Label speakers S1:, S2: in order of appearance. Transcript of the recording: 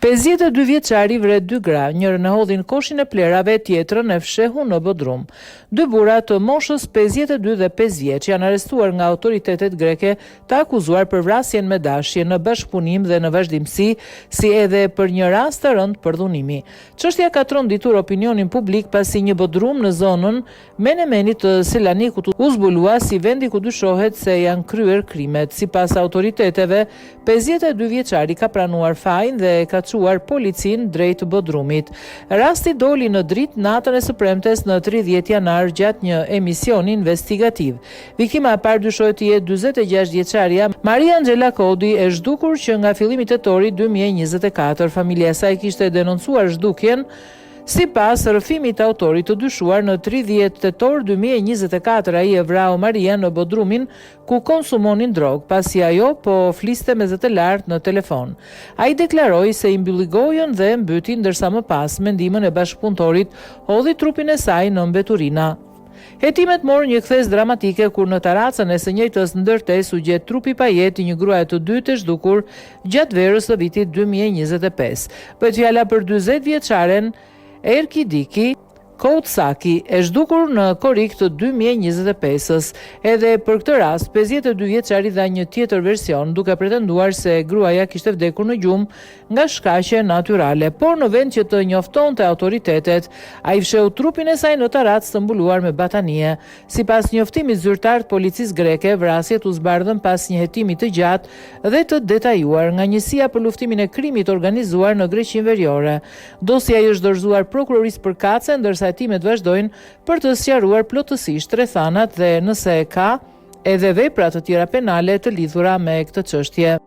S1: 52 vjeçari vret 2 gra, njërën e hodhin koshin e plerave, tjetrën e fshehu në Bodrum. 2 burra të moshës 52 dhe 5 vjeç janë arrestuar nga autoritetet greke të akuzuar për vrasjen me dashje në bashkëpunim dhe në vazhdimsi, si edhe për një rast të rënd përdhunimi. Çështja ka tronditur opinionin publik pasi një Bodrum në zonën Menemenit të Selanikut u zbulua si vendi ku dyshohet se janë kryer krimet. Sipas autoriteteve, 52 vjeçari ka pranuar fajin dhe ka çuar policin drejt Bodrumit. Rasti doli në dritë natën e së premtes në 30 janar gjatë një emisioni investigativ. Viktima e parë dyshohet të jetë 46 vjeçaria Maria Angela Kodi, e zhdukur që nga fillimi tetori 2024. Familja e saj kishte denoncuar zhdukjen sipas rrëfimit të autorit të dyshuar në 30 tetor 2024. Ai e vrau Maria në Bodrumin ku konsumonin drogë, pasi ajo po fliste me zë të lartë në telefon. Ai deklaroi se i mbylli gojën dhe mbyti, ndërsa më pas me ndihmën e bashkëpunëtorit hodhi trupin e saj në mbeturina. Hetimet morën një kthes dramatike kur në taracën e së njëjtës ndërtesë u gjet trupi pa jetë i një gruaje të dytë e zhdukur gjatë verës së vitit 2025. Bëhet fjala për 40 vjeçaren Erkidiki Koutsaki, e zhdukur në korrik të 2025-s. Edhe për këtë rast, 52 vjeçari dha një tjetër version, duke pretenduar se gruaja kishte vdekur në gjumë nga shkaqe natyrale, por në vend që të njoftonte autoritetet, ai fsheu trupin e saj në taracë të mbuluar me batanie. Sipas njoftimit zyrtar të policisë greke, vrasjet u zbardhën pas një hetimi të gjatë dhe të detajuar nga Njësia për luftimin e krimit organizuar në Greqinë Veriore. Dosja i është dorëzuar prokurorisë përkatëse, ndërsa hetimet vazhdojnë për të sqaruar plotësisht rrethanat dhe nëse ka edhe vepra të tjera penale të lidhura me këtë çështje.